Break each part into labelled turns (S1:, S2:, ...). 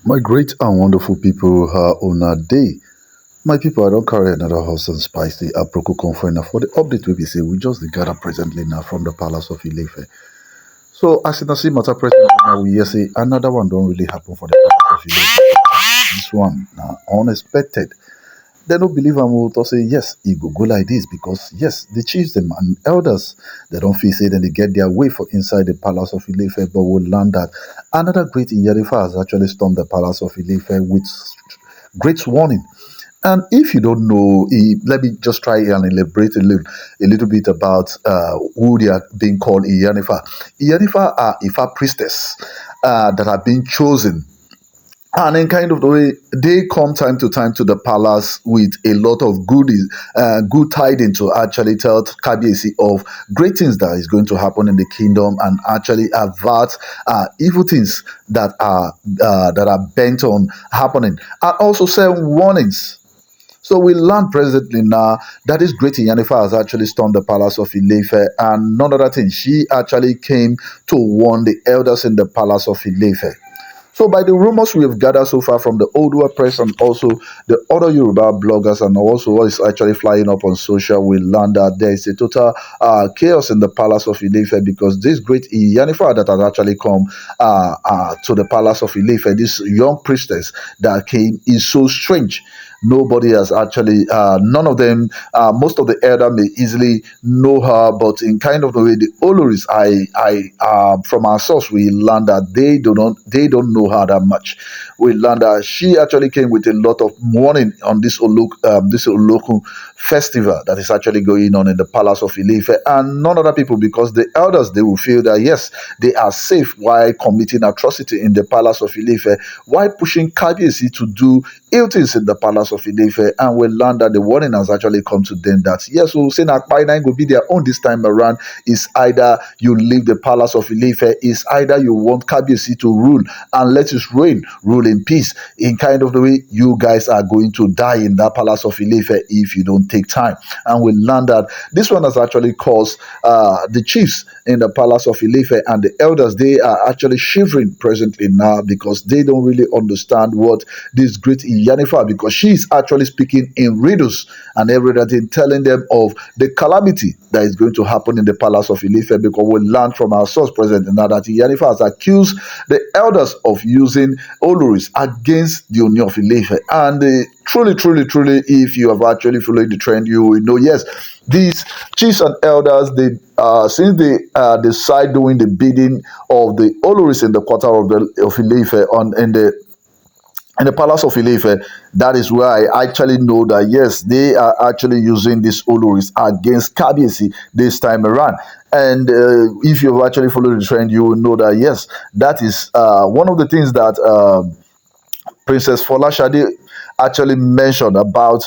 S1: My great and wonderful people on a day. My people, I don't carry another horse and spicy aproko conference for the update we be say we just the gather presently now from the palace of Ilefe. So as you can see matter presently now we hear say another one don't really happen for the palace of Ilefe. This one now unexpected. They don't believe am will say yes, it go like this because yes, the chiefs them and elders they don't feel say then they get their way for inside the palace of Ilefe, but will learn that another great Iyanifa has actually stormed the palace of Ilefe with great warning. And if you don't know, let me just try and elaborate a little bit about who they are being called Iyanifa. Iyanifa are Ifa priestess that are being chosen and in kind of the way they come time to time to the palace with a lot of goodies, good tidings to actually tell Kabiesi of great things that is going to happen in the kingdom and actually avert evil things that are bent on happening, and also send warnings. So we learn presently now that this great Iyanifa has actually stormed the palace of Ilefe, and none other thing, she actually came to warn the elders in the palace of Ilefe. So, by the rumors we have gathered so far from the Oduwa press and also the other Yoruba bloggers and also what is actually flying up on social, we learn that there is a total chaos in the palace of Ilefe because this great Iyanifa that has actually come to the palace of Ilefe, this young priestess that came, is so strange. Nobody has actually, none of them, most of the elder may easily know her, but in kind of the way the Oloris, from our source, we learned that they don't know her that much. We learned that she actually came with a lot of mourning on this Oloku festival that is actually going on in the palace of Ilefe, and none other people because the elders they will feel that yes, they are safe while committing atrocity in the palace of Ilefe, while pushing Kabiesi to do ill things in the palace of Ilefe, and we learn that the warning has actually come to them that yes, we'll say that by nine will be their own this time around. Is either you leave the palace of Ilefe, is either you want Kabiesi to rule and let his reign rule in peace. In kind of the way you guys are going to die in that palace of Ilefe if you don't take time. And we learn that this one has actually caused the chiefs in the palace of Ilefe and the elders, they are actually shivering presently now because they don't really understand what this great Iyanifa, because she is actually speaking in riddles and everything, telling them of the calamity that is going to happen in the palace of Ilefe, because we learned from our source present now that Iyanifa has accused the elders of using Oloris against the Ooni of Ife. And truly, if you have actually followed the trend, you will know, yes, these chiefs and elders, they since they decide doing the bidding of the Oloris in the quarter of Ilefe on in the palace of Ilefe, that is where I actually know that yes, they are actually using these Oloris against Kabiesi this time around. And if you've actually followed the trend, you will know that yes, that is one of the things that Princess Folashade actually mentioned about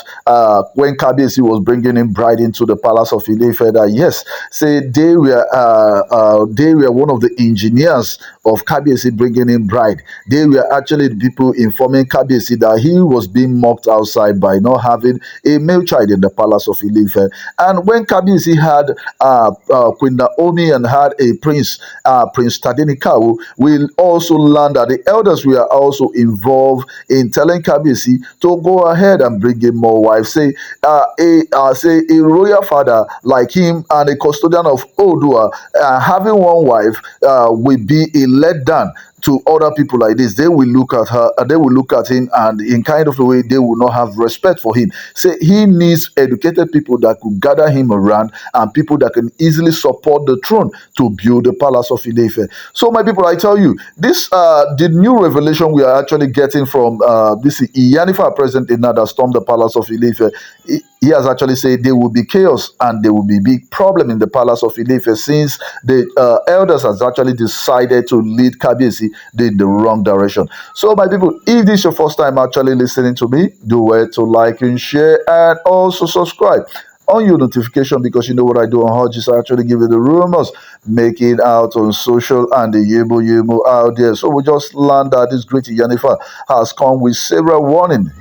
S1: when Kabiyesi was bringing in bride into the palace of Ile-Ife, that yes, say they were one of the engineers of Kabiyesi bringing in bride. They were actually the people informing Kabiyesi that he was being mocked outside by not having a male child in the palace of Ile-Ife. And when Kabiyesi had Queen Naomi and had a Prince Tadenikawo, we also learned that the elders were also involved in telling Kabiyesi to go ahead and bring in more wives. Say a royal father like him and a custodian of Odua having one wife will be a letdown to other people like this. They will look at her, they will look at him, and in kind of the way they will not have respect for him. Say he needs educated people that could gather him around and people that can easily support the throne to build the palace of Ile-Ife. So, my people, I tell you, this the new revelation we are actually getting from this Iyanifa presently now that stormed the palace of Ile-Ife. He has actually said there will be chaos and there will be big problem in the palace of Ile-Ife since the elders has actually decided to lead Kabiyesi in the wrong direction. So, my people, if this is your first time actually listening to me, do it to like and share and also subscribe on your notification, because you know what I do on how just actually give you the rumors, make it out on social and the yebo out there. So we just learned that this great Iyanifa has come with several warning.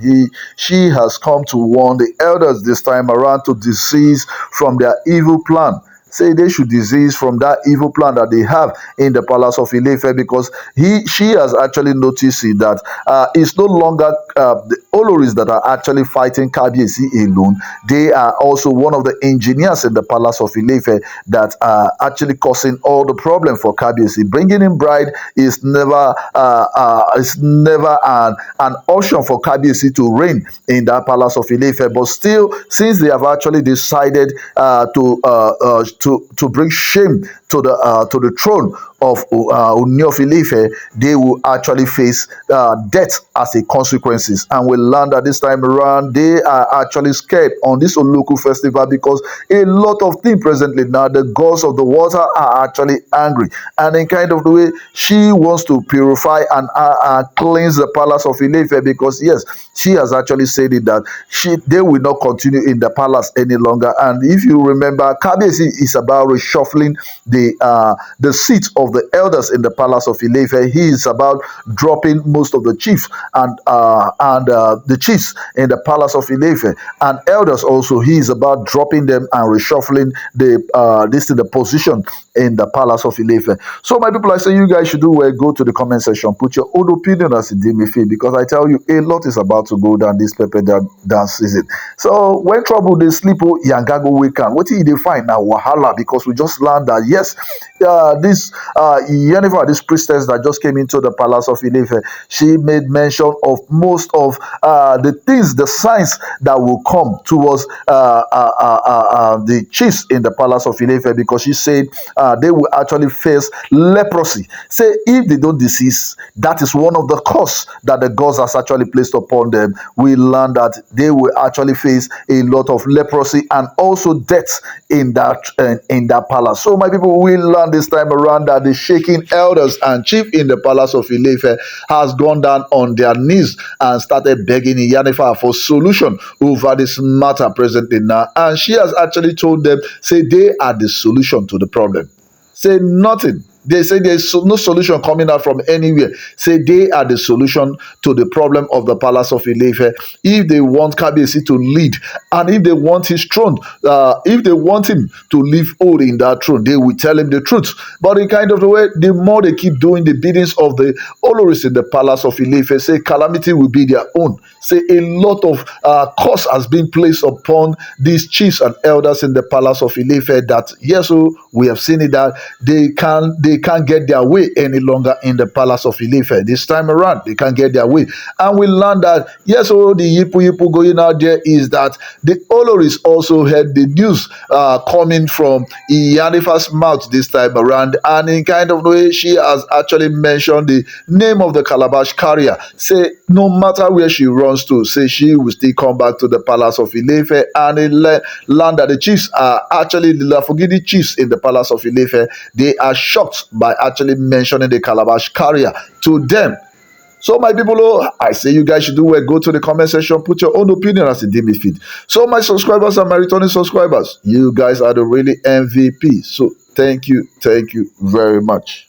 S1: She has come to warn the elders this time around to desist from their evil plan. say they should desist from that evil plan that they have in the palace of Ilefe, because she has actually noticed it, that it's no longer the Oloris that are actually fighting Kabiyesi alone. They are also one of the engineers in the palace of Ilefe that are actually causing all the problem for Kabiyesi. Bringing in bride is never an option for Kabiyesi to reign in that palace of Ilefe. But still, since they have actually decided to bring shame to the throne of Ooni of Ife, they will actually face death as a consequences. And we learned that this time around they are actually scared on this Oloku festival, because a lot of things presently now, the gods of the water are actually angry, and in kind of the way she wants to purify and cleanse the palace of Ife, because yes, she has actually said it that they will not continue in the palace any longer. And if you remember, Kabiyesi is about reshuffling the seats of the elders in the palace of Ilefe. He is about dropping most of the chiefs and the chiefs in the palace of Ilefe, and elders also. He is about dropping them and reshuffling the position in the palace of Ilefe. So my people, I say you guys should do well. Go to the comment section, put your own opinion as it may feel, because I tell you, a lot is about to go down this pepper dance season. So when trouble they sleep, Yangago wake up. What did they find now? Wahala, because we just learned that yes, this Iyanifa, this priestess that just came into the palace of Ilefe, she made mention of most of the things, the signs that will come towards the chiefs in the palace of Ilefe, because she said they will actually face leprosy. Say if they don't decease, that is one of the curse that the gods has actually placed upon them. We learn that they will actually face a lot of leprosy and also death in that palace. So my people, we learn this time around that the shaking elders and chief in the palace of Ilefe has gone down on their knees and started begging Iyanifa for solution over this matter presently now. And she has actually told them, say they are the solution to the problem. Say nothing. They say there's no solution coming out from anywhere. Say they are the solution to the problem of the palace of Ilefe. If they want Kabiyesi to lead, and if they want his throne, if they want him to live old in that throne, they will tell him the truth. But in kind of the way, the more they keep doing the biddings of the Oloris in the palace of Ilefe, say calamity will be their own. Say a lot of curse has been placed upon these chiefs and elders in the palace of Ilefe, that yes, we have seen it, that they can't get their way any longer in the palace of Ilefe. This time around, they can't get their way. And we learned that, yes, the yipu going out there is that the Oloris also heard the news coming from Iyanifa's mouth this time around. And in kind of way, she has actually mentioned the name of the calabash carrier. Say, no matter where she runs to, say she will still come back to the palace of Ilefe. And it learned that the chiefs are actually the Lafugidi chiefs in the palace of Ilefe. They are shocked by actually mentioning the calabash carrier to them. So my people, I say you guys should do well. Go to the comment section, put your own opinion as it deems fit. So my subscribers and my returning subscribers, you guys are the really MVP. So thank you very much.